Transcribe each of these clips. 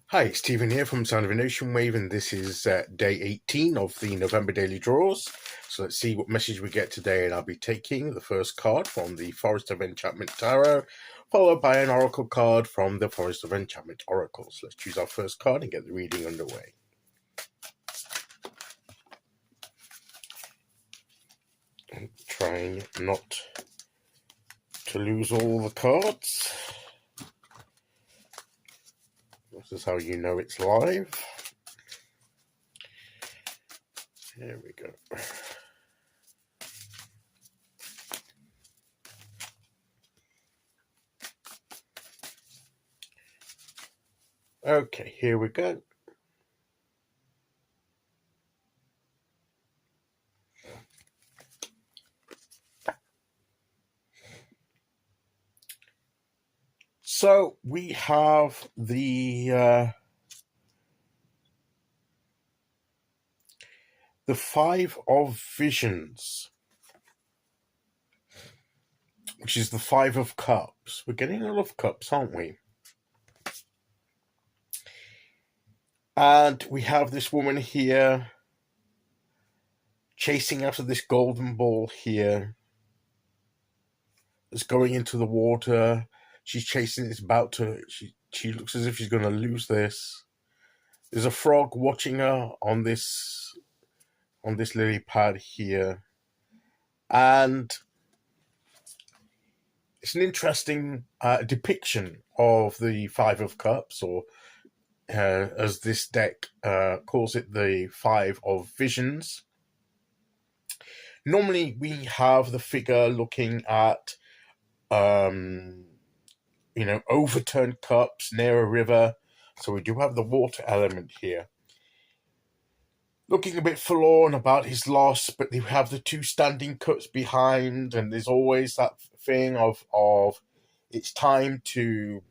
Hi, it's Stephen here from Sound of an Ocean Wave, and this is day 18 of the November daily draws. So let's see what message we get today, and I'll be taking the first card from the Forest of Enchantment Tarot, followed by an Oracle card from the Forest of Enchantment Oracle. So let's choose our first card and get the reading underway. I'm trying not to lose all the cards. This is how you know it's live. There we go. Okay, here we go. So we have the Five of Visions, which is the Five of Cups. We're getting a lot of cups, aren't we? And we have this woman here chasing after this golden ball here. It's going into the water. She's chasing. It's about to. She looks as if she's going to lose this. There's a frog watching her on this lily pad here, and it's an interesting depiction of the Five of Cups, or as this deck calls it, the Five of Visions. Normally, we have the figure looking at, overturned cups near a river. So we do have the water element here. Looking a bit forlorn about his loss, but you have the two standing cups behind, and there's always that thing of it's time to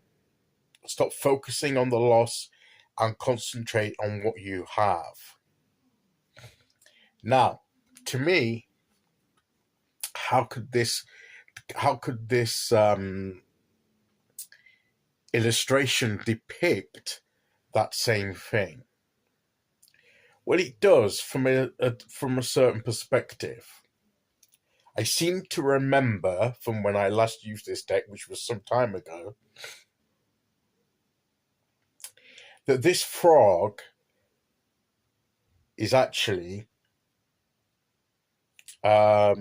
stop focusing on the loss and concentrate on what you have. Now, to me, how could this illustration depict that same thing? Well, it does from a certain perspective. I seem to remember from when I last used this deck, which was some time ago, that this frog is actually a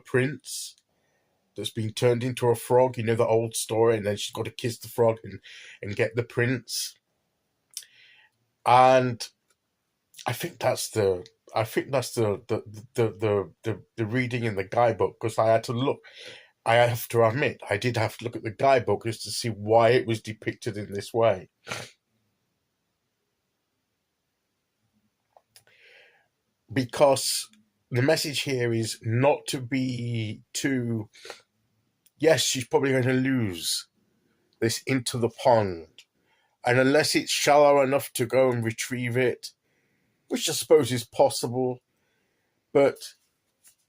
prince that's been turned into a frog. You know the old story, and then she's got to kiss the frog and get the prince. And I think that's the reading in the guidebook, because I have to admit, I did have to look at the guidebook just to see why it was depicted in this way. Because the message here is not to be too. Yes, she's probably going to lose this into the pond. And unless it's shallow enough to go and retrieve it, which I suppose is possible, but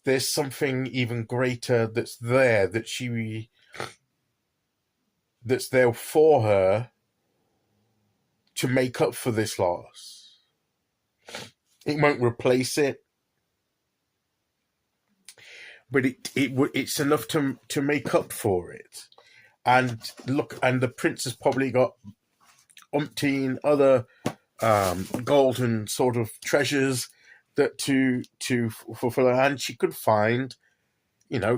there's something even greater that's there, that's there for her to make up for this loss. It won't replace it, but it's enough to make up for it. And look, and the prince has probably got umpteen other golden sort of treasures that to fulfill her, and she could find,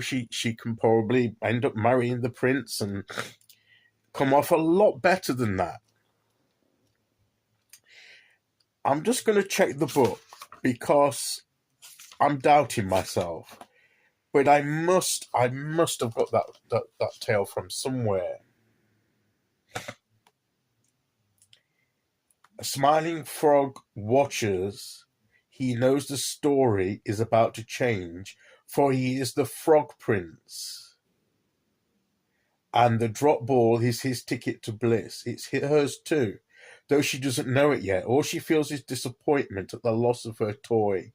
she can probably end up marrying the prince and come off a lot better than that. I'm just going to check the book because I'm doubting myself, but I must have got that tale from somewhere. A smiling frog watches. He knows the story is about to change, for he is the Frog Prince. And the drop ball is his ticket to bliss. It's hers too, though she doesn't know it yet. All she feels is disappointment at the loss of her toy.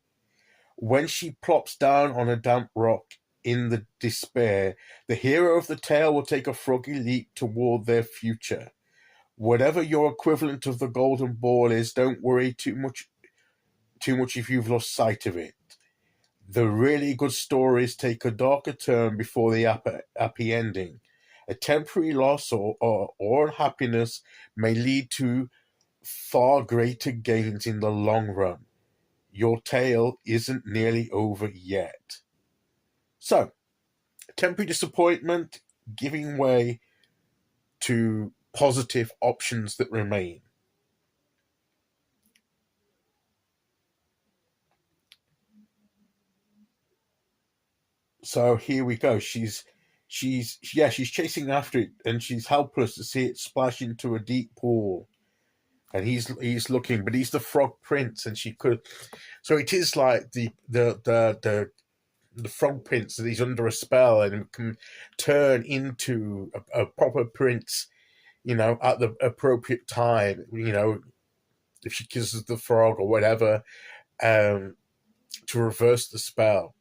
When she plops down on a damp rock in the despair, the hero of the tale will take a froggy leap toward their future. Whatever your equivalent of the golden ball is, don't worry too much if you've lost sight of it. The really good stories take a darker turn before the happy ending. A temporary loss or unhappiness may lead to far greater gains in the long run. Your tale isn't nearly over yet. So, temporary disappointment giving way to positive options that remain. So here we go. She's chasing after it, and she's helpless to see it splash into a deep pool. And he's looking, but he's the Frog Prince, and she could. So it is like the Frog Prince that he's under a spell and can turn into a proper prince, at the appropriate time. If she kisses the frog or whatever, to reverse the spell.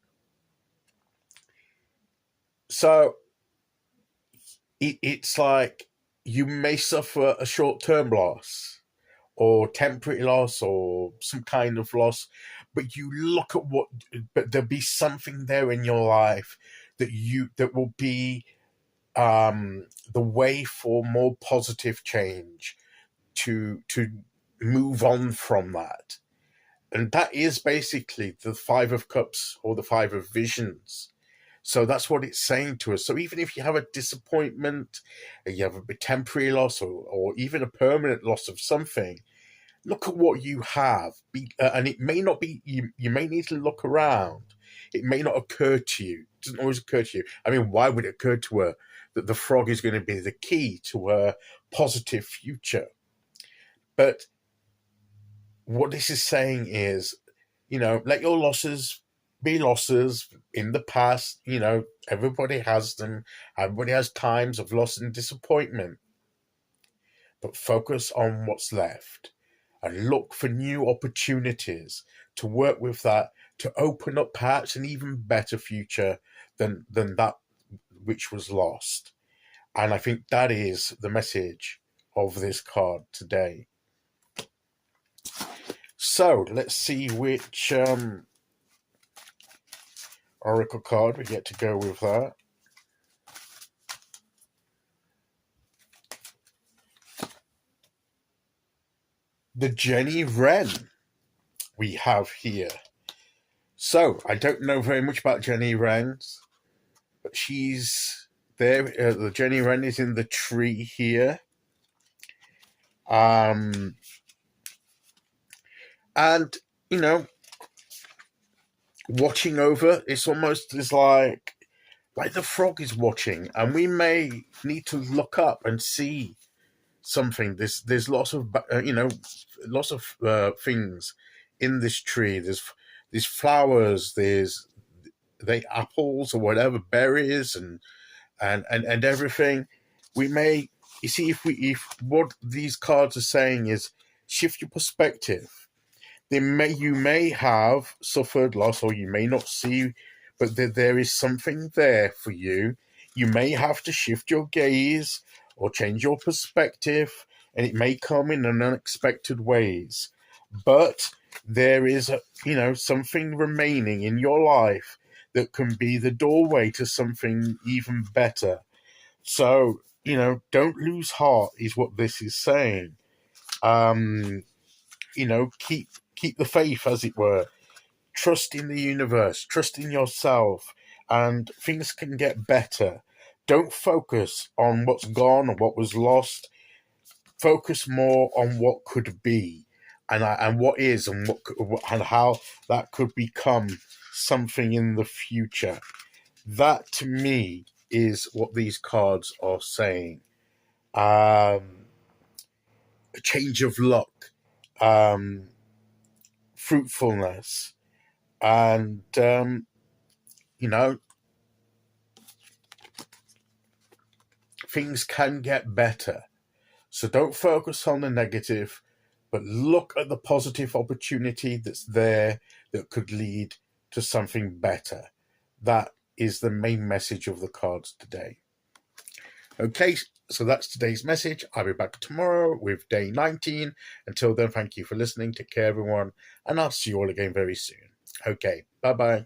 So it's like you may suffer a short-term loss or temporary loss or some kind of loss, but you look at but there'll be something there in your life that will be the way for more positive change to move on from that. And that is basically the Five of Cups or the Five of Visions. So that's what it's saying to us. So even if you have a disappointment, you have a temporary loss, or even a permanent loss of something, look at what you have. And it may not be, you may need to look around. It may not occur to you. It doesn't always occur to you. I mean, why would it occur to her that the frog is going to be the key to her positive future? But what this is saying is, let your losses be losses in the past. Everybody has them. Everybody has times of loss and disappointment. But focus on what's left and look for new opportunities to work with that, to open up perhaps an even better future than that which was lost. And I think that is the message of this card today. So let's see which oracle card we get to go with that. The Jenny Wren we have here. So I don't know very much about Jenny Wrens, but she's there. The Jenny Wren is in the tree here. And watching over, it's almost as like the frog is watching, and we may need to look up and see something. There's lots of things in this tree. There's flowers. There's apples or whatever, berries and everything. We may, you see, if what these cards are saying is shift your perspective. You may have suffered loss, or you may not see, but there is something there for you. You may have to shift your gaze or change your perspective, and it may come in unexpected ways. But there is something remaining in your life that can be the doorway to something even better. So, don't lose heart is what this is saying. Keep the faith, as it were. Trust in the universe, trust in yourself, and things can get better. Don't focus on what's gone or what was lost. Focus more on what could be, and what is, and and how that could become something in the future. That, to me, is what these cards are saying. A change of luck, fruitfulness, and things can get better. So don't focus on the negative, but look at the positive opportunity that's there that could lead to something better. That is the main message of the cards today. Okay, So that's today's message. I'll be back tomorrow with day 19. Until then, thank you for listening. Take care, everyone, and I'll see you all again very soon. Okay, bye-bye.